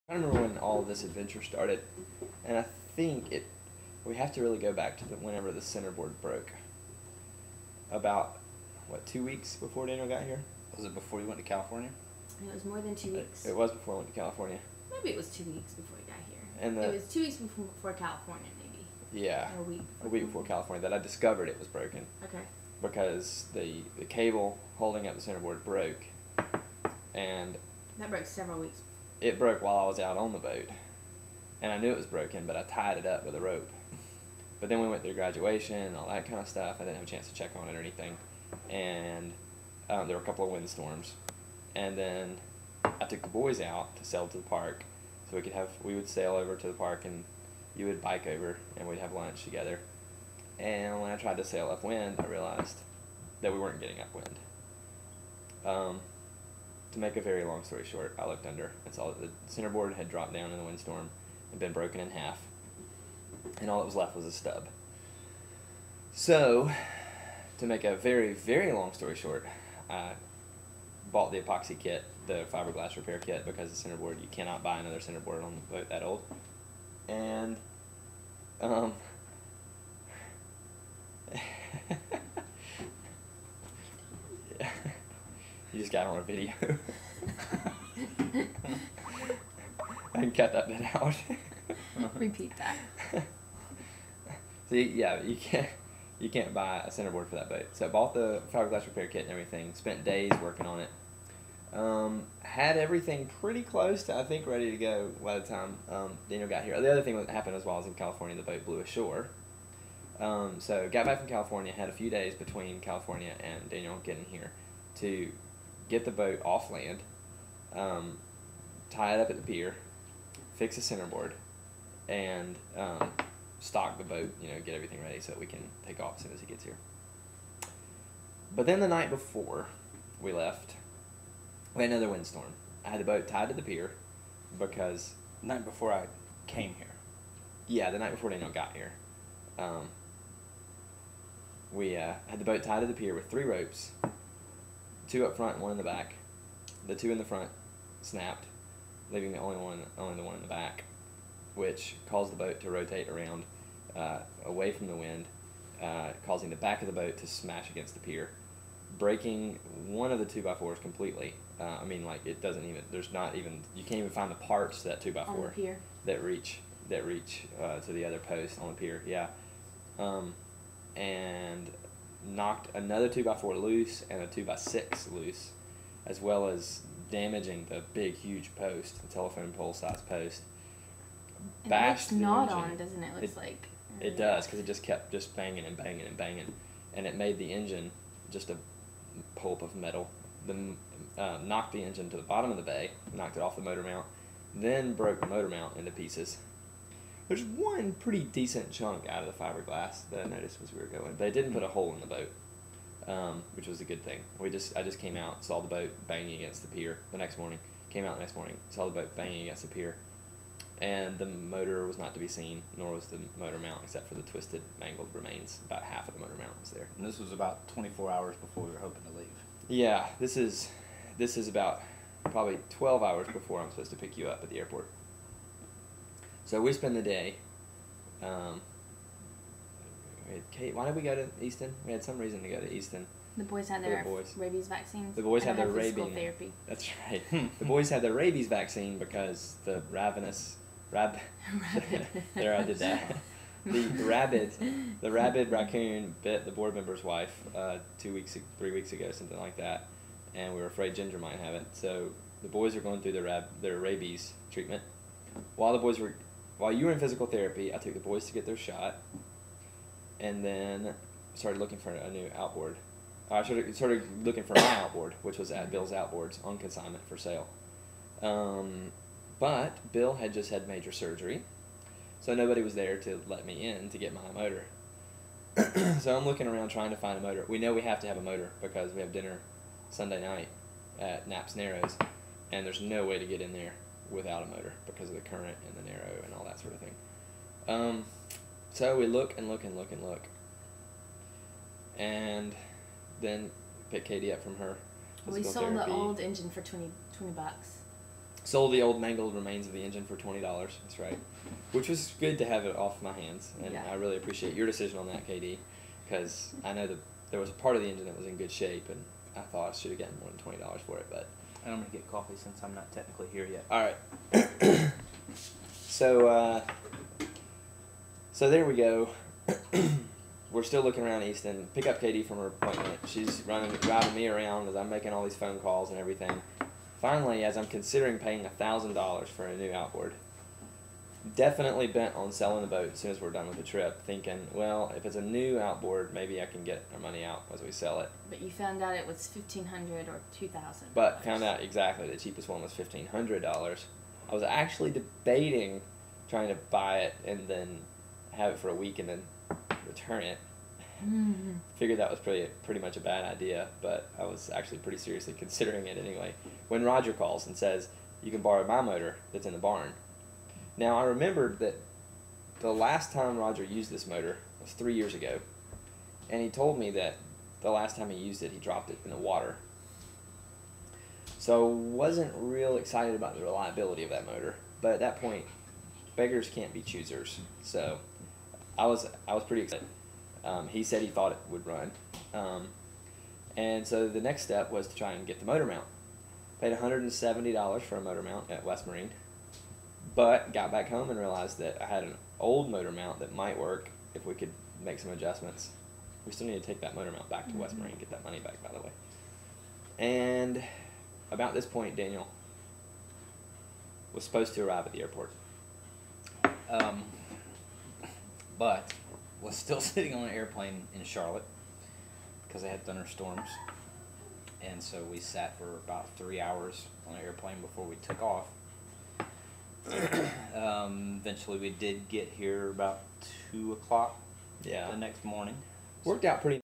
I remember when all this adventure started, and I think we have to really go back to whenever the centerboard broke. About, what, 2 weeks before Daniel got here? Was it before you went to California? It was more than 2 weeks. It was before I went to California. Maybe it was 2 weeks before he got here. And it was 2 weeks before California, maybe. Yeah. Or a week. A week before California that I discovered it was broken. Okay. Because the cable holding up the centerboard broke, and that broke several weeks. It broke while I was out on the boat, and I knew it was broken, but I tied it up with a rope. But then we went through graduation and all that kind of stuff. I didn't have a chance to check on it or anything, and there were a couple of windstorms, and then I took the boys out to sail to the park, so we would sail over to the park, and you would bike over, and we'd have lunch together. And when I tried to sail upwind, I realized that we weren't getting upwind. To make a very long story short, I looked under and saw that the centerboard had dropped down in the windstorm and been broken in half, and all that was left was a stub. So, to make a very, very long story short, I bought the epoxy kit, the fiberglass repair kit, because the centerboard, you cannot buy another centerboard on the boat that old. And, yeah. You just got on a video. I can cut that bit out. Repeat that. So yeah, you can't buy a centerboard for that boat. So I bought the fiberglass repair kit and everything. Spent days working on it. Had everything pretty close to, I think, ready to go by the time Daniel got here. The other thing that happened was while I was in California, the boat blew ashore. So got back from California, had a few days between California and Daniel getting here to get the boat off land, tie it up at the pier, fix a centerboard, and stock the boat, get everything ready so that we can take off as soon as he gets here. But then the night before we left, we had another windstorm. I had the boat tied to the pier because... The night before I came here. Yeah, the night before Daniel got here. We had the boat tied to the pier with 3 ropes, 2 up front and 1 in the back. The 2 in the front snapped, leaving the only the one in the back, which caused the boat to rotate around away from the wind, causing the back of the boat to smash against the pier, breaking one of the 2x4s completely. It doesn't even, you can't even find the parts to that 2x4 on the pier that reach to the other post on the pier. Yeah. And knocked another 2x4 loose and a 2x6 loose, as well as damaging the big, huge post, the telephone pole size post. And Bashed it's the not engine. on, doesn't it? It looks like. It does, because it just kept banging and banging and banging, and it made the engine just a pulp of metal. Knocked the engine to the bottom of the bay, knocked it off the motor mount, then broke the motor mount into pieces. There's one pretty decent chunk out of the fiberglass that I noticed as we were going, but it didn't put a hole in the boat, which was a good thing. I just came out, saw the boat banging against the pier the next morning. Came out the next morning, saw the boat banging against the pier, and the motor was not to be seen, nor was the motor mount, except for the twisted, mangled remains. About half of the motor mount was there. And this was about 24 hours before we were hoping to leave. Yeah, this is about probably 12 hours before I'm supposed to pick you up at the airport. So we spend the day. Kate, why did we go to Easton? We had some reason to go to Easton. The boys had their rabies vaccines. The boys had their physical rabies therapy. That's right. The boys had their rabies vaccine because the there I did that. The rabid raccoon bit the board member's wife 3 weeks ago, something like that, and we were afraid Ginger might have it. So the boys are going through their rabies treatment. While you were in physical therapy, I took the boys to get their shot, and then started looking for a new outboard. I started looking for my outboard, which was at Bill's Outboards on consignment for sale. But Bill had just had major surgery, so nobody was there to let me in to get my motor. So I'm looking around trying to find a motor. We know we have to have a motor because we have dinner Sunday night at Knapp's Narrows, and there's no way to get in there without a motor because of the current and the narrow and all that sort of thing. So we look and look and look and look, and then pick Katie up from her We physical sold therapy. the old engine for $20. Sold the old mangled remains of the engine for $20. That's right. Which was good to have it off my hands, and Yeah. I really appreciate your decision on that, KD, because I know that there was a part of the engine that was in good shape, and I thought I should have gotten more than $20 for it. But And I'm gonna get coffee since I'm not technically here yet. all right. So there we go. We're still looking around Easton. Pick up Katie from her appointment. She's driving me around as I'm making all these phone calls and everything. Finally, as I'm considering paying $1,000 for a new outboard, definitely bent on selling the boat as soon as we're done with the trip, thinking, well, if it's a new outboard, maybe I can get our money out as we sell it. But you found out it was $1,500 or $2,000. But found out exactly the cheapest one was $1,500. I was actually debating trying to buy it and then have it for a week and then return it. Mm-hmm. Figured that was pretty much a bad idea, but I was actually pretty seriously considering it anyway. When Roger calls and says, you can borrow my motor that's in the barn. Now, I remembered that the last time Roger used this motor was 3 years ago, and he told me that the last time he used it, he dropped it in the water. So wasn't real excited about the reliability of that motor, but at that point, beggars can't be choosers. So I was pretty excited. He said he thought it would run, and so the next step was to try and get the motor mount. Paid $170 for a motor mount at West Marine, but got back home and realized that I had an old motor mount that might work if we could make some adjustments. We still need to take that motor mount back to West Marine and get that money back, by the way. And about this point, Daniel was supposed to arrive at the airport. But was still sitting on an airplane in Charlotte because they had thunderstorms. And so we sat for about 3 hours on an airplane before we took off. Eventually we did get here about 2 o'clock Yeah. the next morning. Worked out pretty